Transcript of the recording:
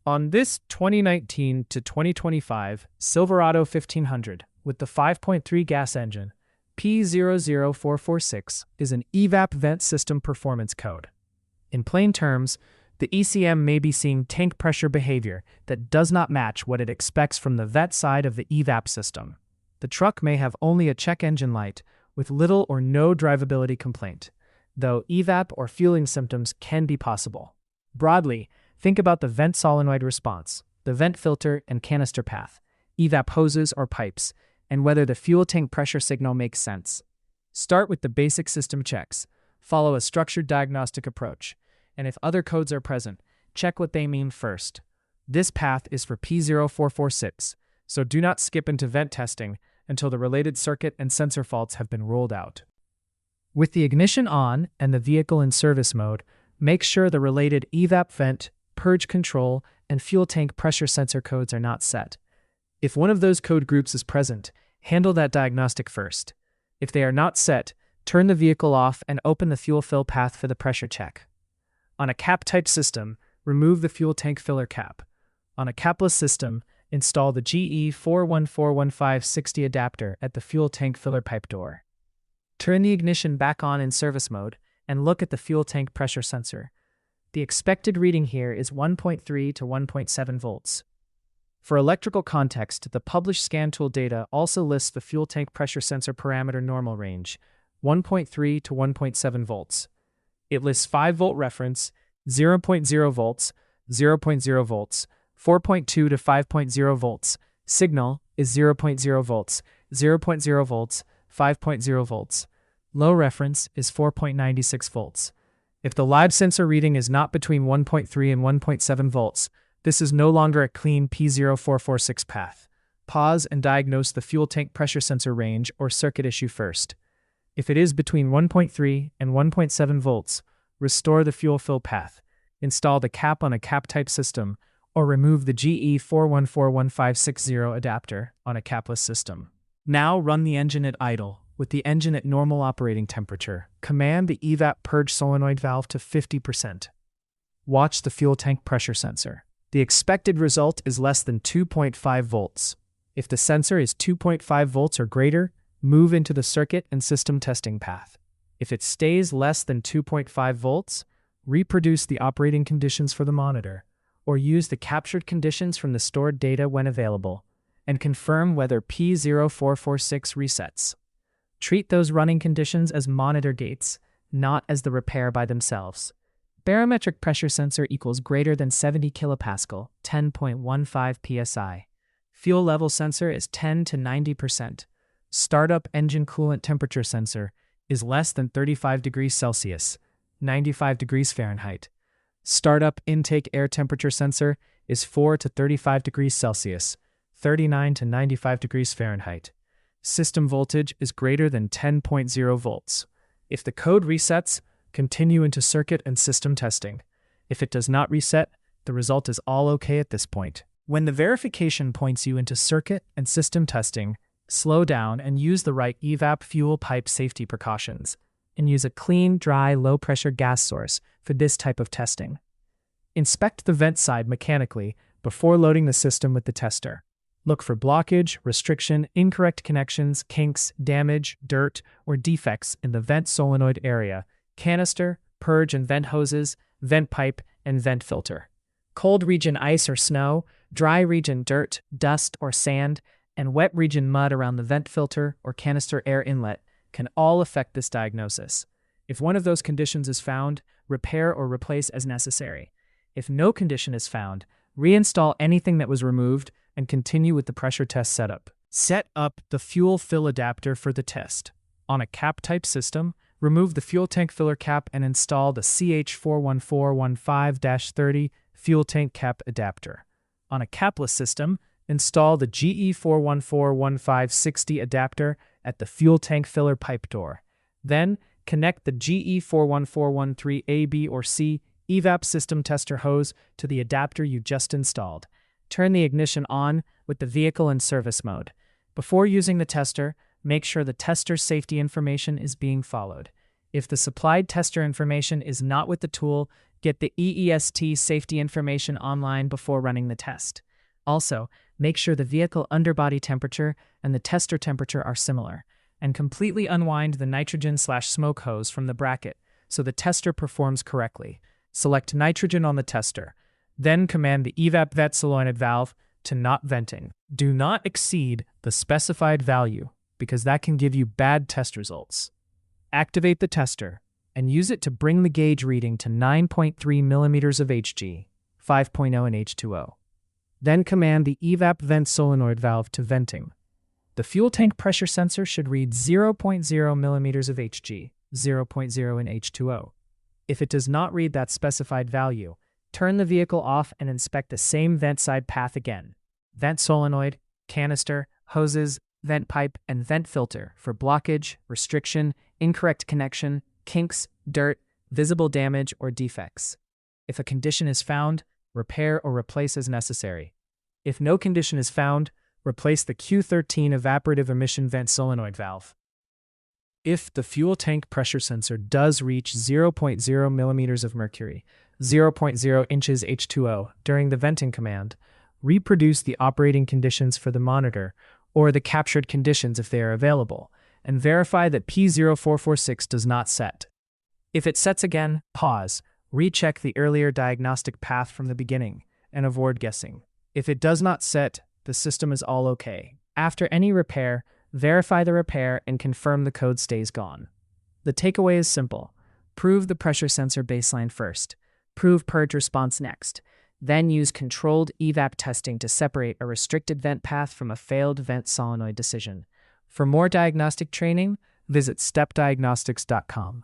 On this 2019 to 2025 Silverado 1500 with the 5.3 gas engine, P0446 is an EVAP vent system performance code. In plain terms, the ECM may be seeing tank pressure behavior that does not match what it expects from the vent side of the EVAP system. The truck may have only a check engine light with little or no drivability complaint, though EVAP or fueling symptoms can be possible. Broadly, think about the vent solenoid response, the vent filter and canister path, EVAP hoses or pipes, and whether the fuel tank pressure signal makes sense. Start with the basic system checks, follow a structured diagnostic approach, and if other codes are present, check what they mean first. This path is for P0446, so do not skip into vent testing until the related circuit and sensor faults have been ruled out. With the ignition on and the vehicle in service mode, make sure the related EVAP vent, purge control, and fuel tank pressure sensor codes are not set. If one of those code groups is present, handle that diagnostic first. If they are not set, turn the vehicle off and open the fuel fill path for the pressure check. On a cap-type system, remove the fuel tank filler cap. On a capless system, install the GE414150 adapter at the fuel tank filler pipe door. Turn the ignition back on in service mode and look at the fuel tank pressure sensor. The expected reading here is 1.3 to 1.7 volts. For electrical context, the published scan tool data also lists the fuel tank pressure sensor parameter normal range, 1.3 to 1.7 volts. It lists 5-volt reference, 0.0 volts, 0.0 volts, 4.2 to 5.0 volts. Signal is 0.0 volts, 0.0 volts, 5.0 volts. Low reference is 4.96 volts. If the live sensor reading is not between 1.3 and 1.7 volts, this is no longer a clean P0446 path. Pause and diagnose the fuel tank pressure sensor range or circuit issue first. If it is between 1.3 and 1.7 volts, restore the fuel fill path, install the cap on a cap-type system, or remove the GE414150 adapter on a capless system. Now run the engine at idle. With the engine at normal operating temperature, command the EVAP purge solenoid valve to 50%. Watch the fuel tank pressure sensor. The expected result is less than 2.5 volts. If the sensor is 2.5 volts or greater, move into the circuit and system testing path. If it stays less than 2.5 volts, reproduce the operating conditions for the monitor, or use the captured conditions from the stored data when available, and confirm whether P0446 resets. Treat those running conditions as monitor gates, not as the repair by themselves. Barometric pressure sensor equals greater than 70 kilopascal, 10.15 psi. Fuel level sensor is 10 to 90%. Startup engine coolant temperature sensor is less than 35 degrees Celsius, 95 degrees Fahrenheit. Startup intake air temperature sensor is 4 to 35 degrees Celsius, 39 to 95 degrees Fahrenheit. System voltage is greater than 10.0 volts. If the code resets, continue into circuit and system testing. If it does not reset, the result is all okay at this point. When the verification points you into circuit and system testing, slow down and use the right EVAP fuel pipe safety precautions, and use a clean, dry, low-pressure gas source for this type of testing. Inspect the vent side mechanically before loading the system with the tester. Look for blockage, restriction, incorrect connections, kinks, damage, dirt, or defects in the vent solenoid area, canister, purge and vent hoses, vent pipe, and vent filter. Cold region ice or snow, dry region dirt, dust, or sand, and wet region mud around the vent filter or canister air inlet can all affect this diagnosis. If one of those conditions is found, repair or replace as necessary. If no condition is found, reinstall anything that was removed and continue with the pressure test setup. Set up the fuel fill adapter for the test. On a cap-type system, remove the fuel tank filler cap and install the CH41415-30 fuel tank cap adapter. On a capless system, install the GE414150 adapter at the fuel tank filler pipe door. Then, connect the GE41413 A, B, or C EVAP system tester hose to the adapter you just installed. Turn the ignition on with the vehicle in service mode. Before using the tester, make sure the tester's safety information is being followed. If the supplied tester information is not with the tool, Get the EEST safety information online before running the test. Also, make sure the vehicle underbody temperature and the tester temperature are similar, and completely unwind the nitrogen/smoke hose from the bracket so the tester performs correctly. Select nitrogen on the tester. Then command the EVAP solenoid valve to not venting. Do not exceed the specified value because that can give you bad test results. Activate the tester and use it to bring the gauge reading to 9.3 millimeters of Hg, 5.0 in H2O. Then command the EVAP vent solenoid valve to venting. The fuel tank pressure sensor should read 0.0 millimeters of Hg, 0.0 in H2O. If it does not read that specified value, turn the vehicle off and inspect the same vent side path again. Vent solenoid, canister, hoses, vent pipe, and vent filter for blockage, restriction, incorrect connection, kinks, dirt, visible damage, or defects. If a condition is found, repair or replace as necessary. If no condition is found, replace the Q13 evaporative emission vent solenoid valve. If the fuel tank pressure sensor does reach 0.0 millimeters of mercury, 0.0 inches H2O during the venting command, reproduce the operating conditions for the monitor or the captured conditions if they are available, and verify that P0446 does not set. If it sets again, pause, recheck the earlier diagnostic path from the beginning, and avoid guessing. If it does not set, the system is all okay. After any repair, verify the repair and confirm the code stays gone. The takeaway is simple. Prove the pressure sensor baseline first. Prove purge response next. Then use controlled EVAP testing to separate a restricted vent path from a failed vent solenoid decision. For more diagnostic training, visit stepdiagnostics.com.